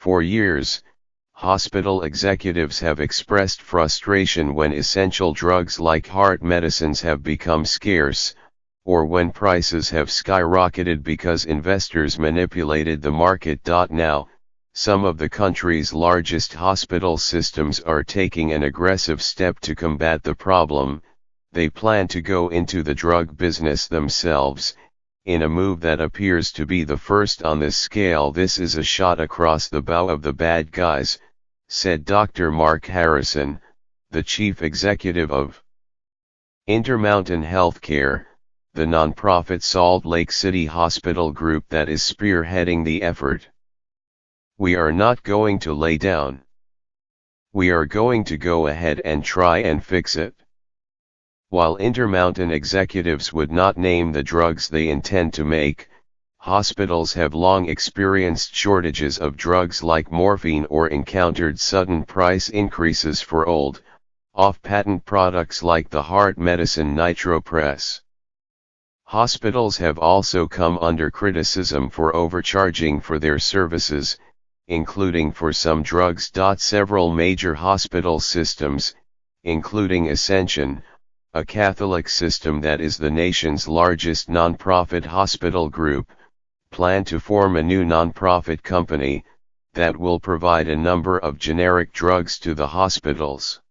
For years, hospital executives have expressed frustration when essential drugs like heart medicines have become scarce, or when prices have skyrocketed because investors manipulated the market. Now, some of the country's largest hospital systems are taking an aggressive step to combat the problem. They plan to go into the drug business themselves, in a move that appears to be the first on this scale. This is a shot across the bow of the bad guys, said Dr. Mark Harrison, the chief executive of Intermountain Healthcare, the nonprofit Salt Lake City hospital group that is spearheading the effort. We are not going to lay down. We are going to go ahead and try and fix it. While Intermountain executives would not name the drugs they intend to make, hospitals have long experienced shortages of drugs like morphine or encountered sudden price increases for old, off-patent products like the heart medicine Nitropress. Hospitals have also come under criticism for overcharging for their services, including for some drugs. Several major hospital systems, including Ascension, a Catholic system that is the nation's largest nonprofit hospital group, plan to form a new nonprofit company that will provide a number of generic drugs to the hospitals.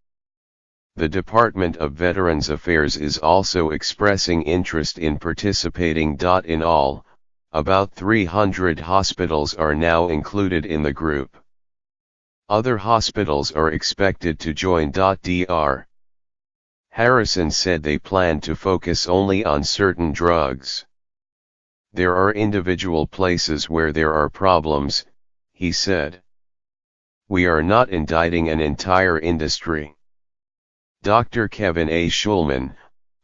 The Department of Veterans Affairs is also expressing interest in participating. In all, about 300 hospitals are now included in the group. Other hospitals are expected to join. Dr. Harrison said they plan to focus only on certain drugs. There are individual places where there are problems, he said. We are not indicting an entire industry. Dr. Kevin A. Schulman,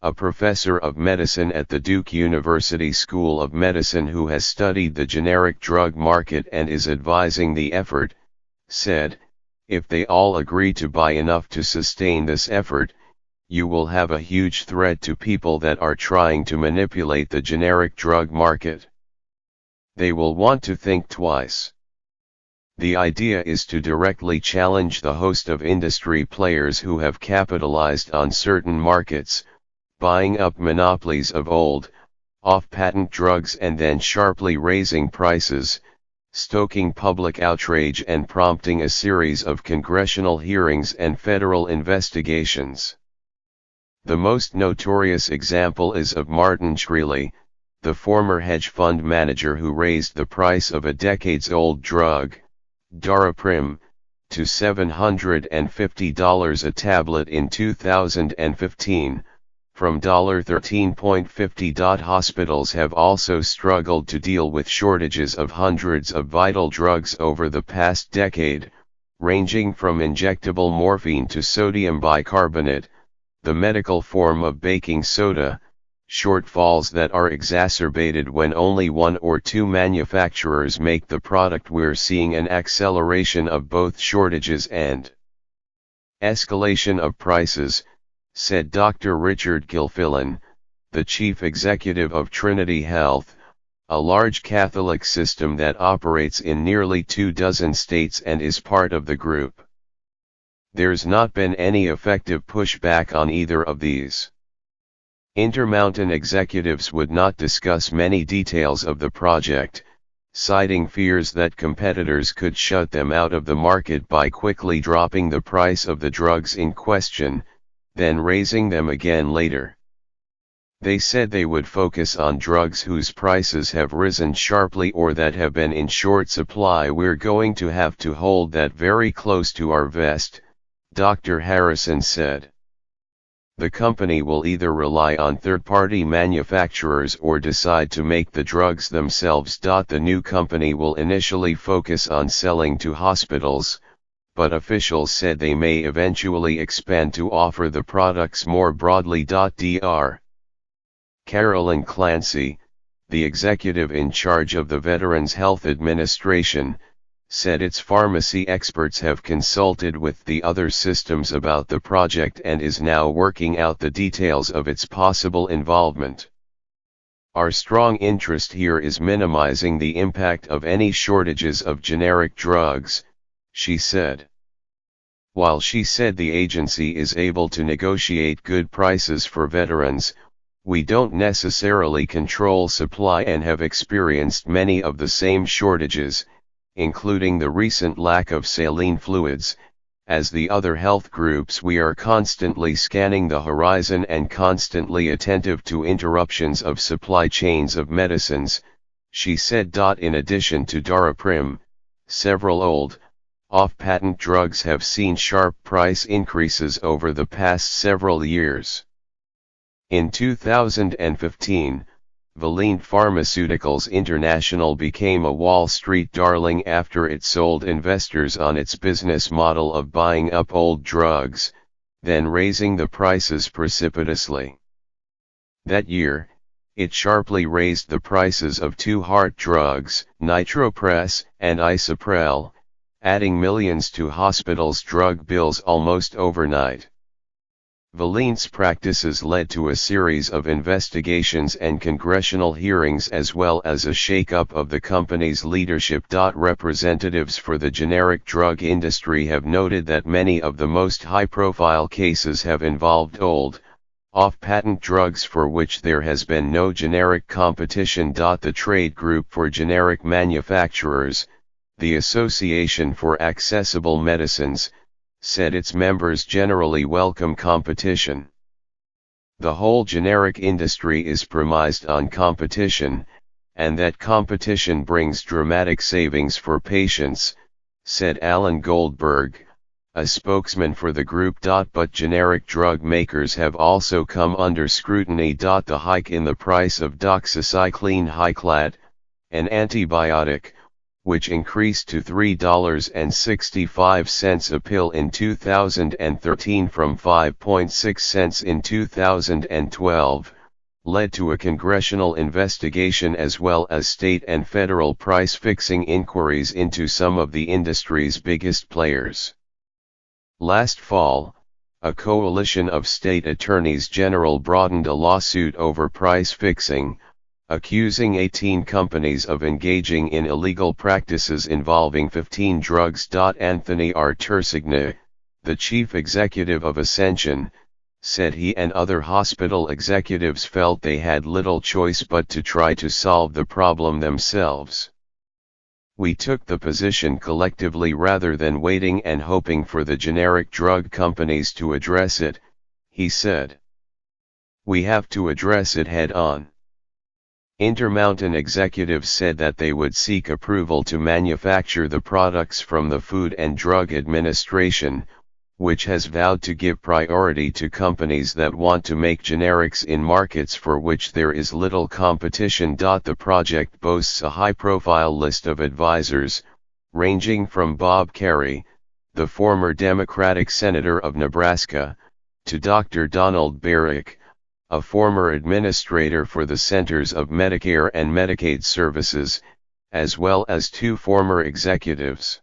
a professor of medicine at the Duke University School of Medicine who has studied the generic drug market and is advising the effort, said, if they all agree to buy enough to sustain this effort, you will have a huge threat to people that are trying to manipulate the generic drug market. They will want to think twice. The idea is to directly challenge the host of industry players who have capitalized on certain markets, buying up monopolies of old, off-patent drugs and then sharply raising prices, stoking public outrage and prompting a series of congressional hearings and federal investigations. The most notorious example is of Martin Shkreli, the former hedge fund manager who raised the price of a decades-old drug, Daraprim, to $750 a tablet in 2015, from $13.50. Hospitals have also struggled to deal with shortages of hundreds of vital drugs over the past decade, ranging from injectable morphine to sodium bicarbonate, the medical form of baking soda, shortfalls that are exacerbated when only one or two manufacturers make the product. We're seeing an acceleration of both shortages and escalation of prices, said Dr. Richard Gilfillan, the chief executive of Trinity Health, a large Catholic system that operates in nearly 24 states and is part of the group. There's not been any effective pushback on either of these. Intermountain executives would not discuss many details of the project, citing fears that competitors could shut them out of the market by quickly dropping the price of the drugs in question, then raising them again later. They said they would focus on drugs whose prices have risen sharply or that have been in short supply. We're going to have to hold that very close to our vest, Dr. Harrison said. The company will either rely on third-party manufacturers or decide to make the drugs themselves. The new company will initially focus on selling to hospitals, but officials said they may eventually expand to offer the products more broadly. Dr. Carolyn Clancy, the executive in charge of the Veterans Health Administration, said its pharmacy experts have consulted with the other systems about the project and is now working out the details of its possible involvement. Our strong interest here is minimizing the impact of any shortages of generic drugs, she said. While she said the agency is able to negotiate good prices for veterans, we don't necessarily control supply and have experienced many of the same shortages, including the recent lack of saline fluids. As the other health groups, we are constantly scanning the horizon and constantly attentive to interruptions of supply chains of medicines, she said. In addition to Daraprim, several old, off-patent drugs have seen sharp price increases over the past several years. In 2015, Valent Pharmaceuticals International became a Wall Street darling after it sold investors on its business model of buying up old drugs, then raising the prices precipitously. That year, it sharply raised the prices of two heart drugs, Nitropress and Isoprel, adding millions to hospitals' drug bills almost overnight. Valent's practices led to a series of investigations and congressional hearings as well as a shake-up of the company's leadership. Representatives for the generic drug industry have noted that many of the most high-profile cases have involved old, off-patent drugs for which there has been no generic competition. The Trade Group for Generic Manufacturers, the Association for Accessible Medicines, said its members generally welcome competition. The whole generic industry is premised on competition, and that competition brings dramatic savings for patients, said Alan Goldberg, a spokesman for the group. But generic drug makers have also come under scrutiny. The hike in the price of doxycycline Hyclad, an antibiotic, which increased to $3.65 a pill in 2013 from 5.6 cents in 2012, led to a congressional investigation as well as state and federal price-fixing inquiries into some of the industry's biggest players. Last fall, a coalition of state attorneys general broadened a lawsuit over price fixing, accusing 18 companies of engaging in illegal practices involving 15 drugs. Anthony R. Tersigna, the chief executive of Ascension, said he and other hospital executives felt they had little choice but to try to solve the problem themselves. We took the position collectively rather than waiting and hoping for the generic drug companies to address it, he said. We have to address it head on. Intermountain executives said that they would seek approval to manufacture the products from the Food and Drug Administration, which has vowed to give priority to companies that want to make generics in markets for which there is little competition. The project boasts a high-profile list of advisors, ranging from Bob Kerrey, the former Democratic Senator of Nebraska, to Dr. Donald Barrick, a former administrator for the Centers of Medicare and Medicaid Services, as well as two former executives.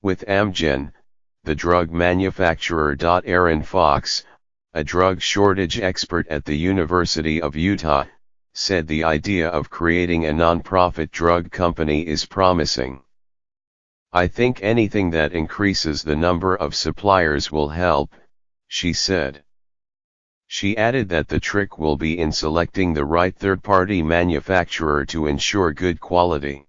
With Amgen, the drug manufacturer. Aaron Fox, a drug shortage expert at the University of Utah, said the idea of creating a nonprofit drug company is promising. I think anything that increases the number of suppliers will help, she said. She added that the trick will be in selecting the right third-party manufacturer to ensure good quality.